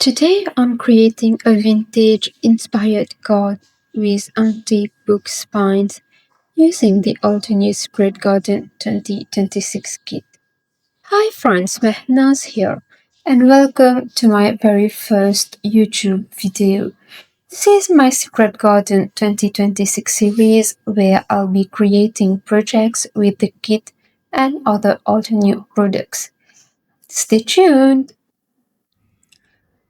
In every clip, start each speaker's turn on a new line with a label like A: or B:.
A: Today I'm creating a vintage inspired card with antique book spines using the Altenew Secret Garden 2026 kit. Hi friends, Mehnaz here, and welcome to my very first YouTube video. This is my Secret Garden 2026 series where I'll be creating projects with the kit and other Altenew products. Stay tuned!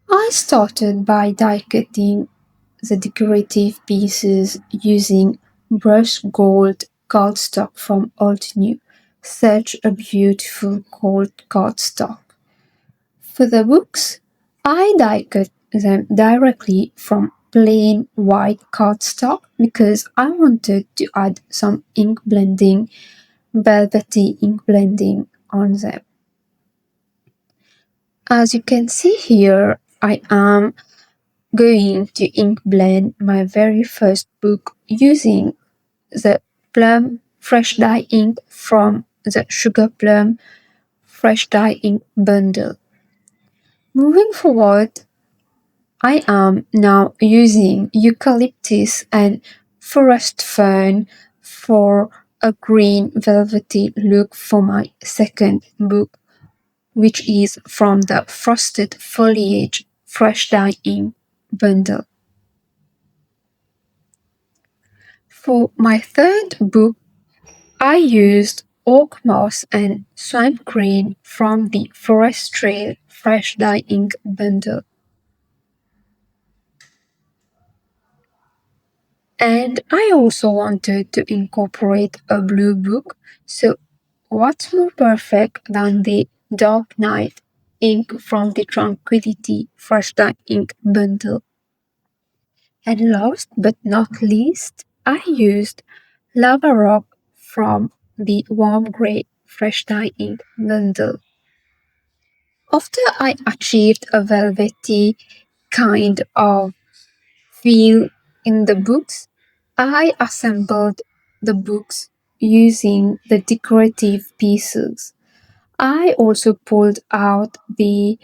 A: I started by die cutting the decorative pieces using brushed gold cardstock from Altenew. Such a beautiful gold cardstock. For the books, I die cut them directly from plain white cardstock because I wanted to add some ink blending, velvety ink blending on them. As you can see here, I am going to ink blend my very first book using the Plum Fresh Dye Ink from the Sugar Plum Fresh Dye Ink bundle. Moving forward, I am now using eucalyptus and forest fern for a green velvety look for my second book, which is from the Frosted Foliage Fresh Dye Ink bundle. For my third book, I used oak moss and swamp green from the Forest Trail Fresh Dye Ink bundle. And I also wanted to incorporate a blue book, so what's more perfect than the Dark Night ink from the Tranquility Fresh Dye Ink bundle? And last but not least, I used Lava Rock from the Warm Grey Fresh Dye Ink bundle. After I achieved a velvety kind of feel in the books, I assembled the books using the decorative pieces. I also pulled out the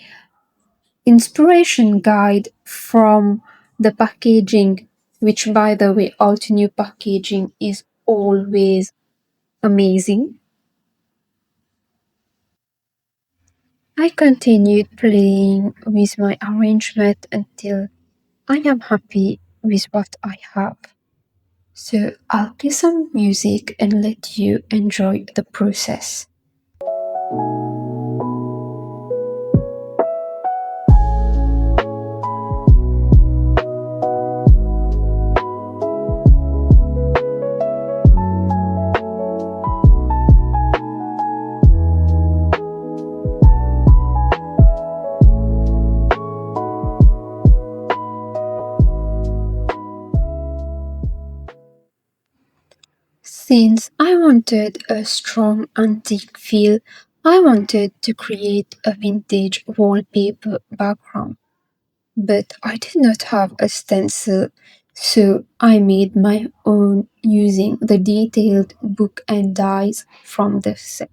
A: inspiration guide from the packaging, which, by the way, Altenew packaging is always amazing. I continued playing with my arrangement until I am happy with what I have. So I'll play some music and let you enjoy the process. Since I wanted a strong antique feel, I wanted to create a vintage wallpaper background. But I did not have a stencil, so I made my own using the detailed book and dies from the set.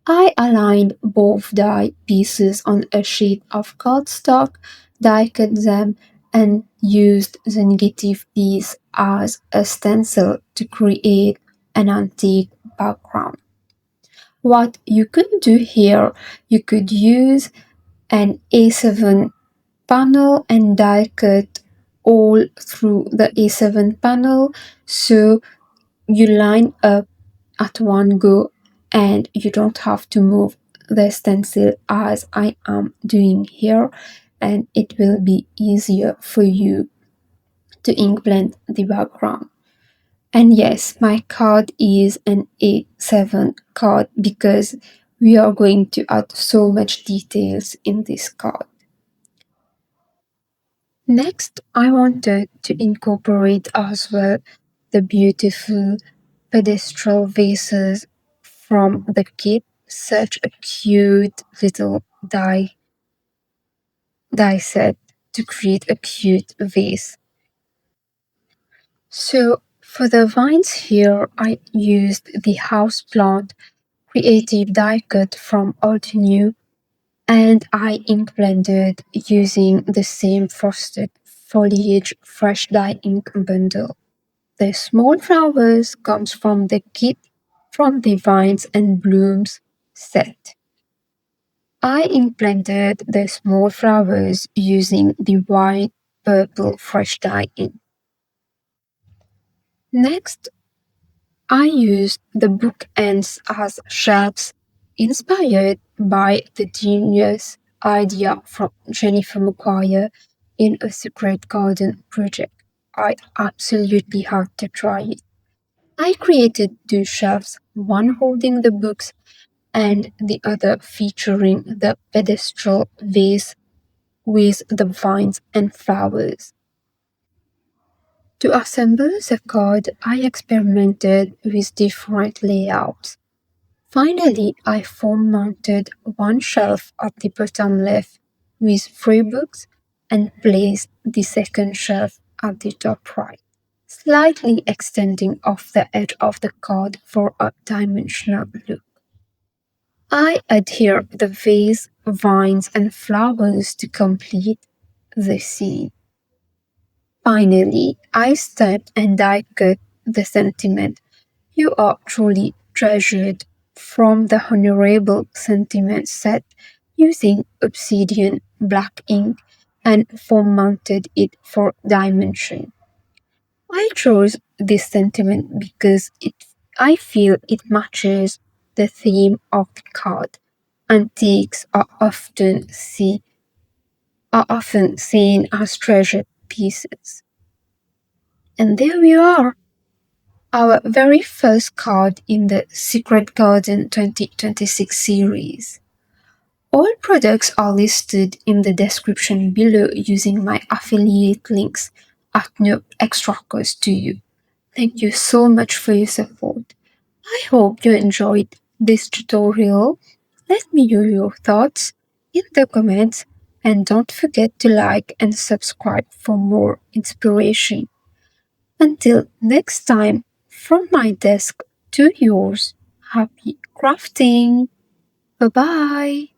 A: I aligned both die pieces on a sheet of cardstock, die cut them, and used the negative piece as a stencil to create an antique background. What you could do here, you could use an A7 panel and die cut all through the A7 panel so you line up at one go and you don't have to move the stencil as I am doing here, and it will be easier for you to ink blend the background. And yes, my card is an A7 card because we are going to add so much details in this card. Next, I wanted to incorporate as well the beautiful pedestal vases from the kit. Such a cute little die set to create a cute vase. So for the vines here, I used the houseplant creative die cut from Altenew and I ink blended using the same frosted Foliage Fresh Dye Ink bundle. The small flowers comes from the kit from the Vines and Blooms set. I ink blended the small flowers using the white purple fresh dye ink. Next, I used the bookends as shelves inspired by the genius idea from Jennifer McGuire in a secret garden project. I absolutely had to try it. I created two shelves, one holding the books and the other featuring the pedestal vase with the vines and flowers. To assemble the card, I experimented with different layouts. Finally, I foam mounted one shelf at the bottom left with three books and placed the second shelf at the top right, slightly extending off the edge of the card for a dimensional look. I adhere the vase, vines, and flowers to complete the scene. Finally, I stamped and die cut the sentiment. You are truly treasured from the Honorable Sentiment set using Obsidian black ink and foam mounted it for dimension. I chose this sentiment because I feel it matches the theme of the card. Antiques are often seen as treasured pieces. And there we are, our very first card in the Secret Garden 2026 series. All products are listed in the description below using my affiliate links at no extra cost to you. Thank you so much for your support. I hope you enjoyed this tutorial. Let me know your thoughts in the comments and don't forget to like and subscribe for more inspiration. Until next time, from my desk to yours, happy crafting! Bye bye!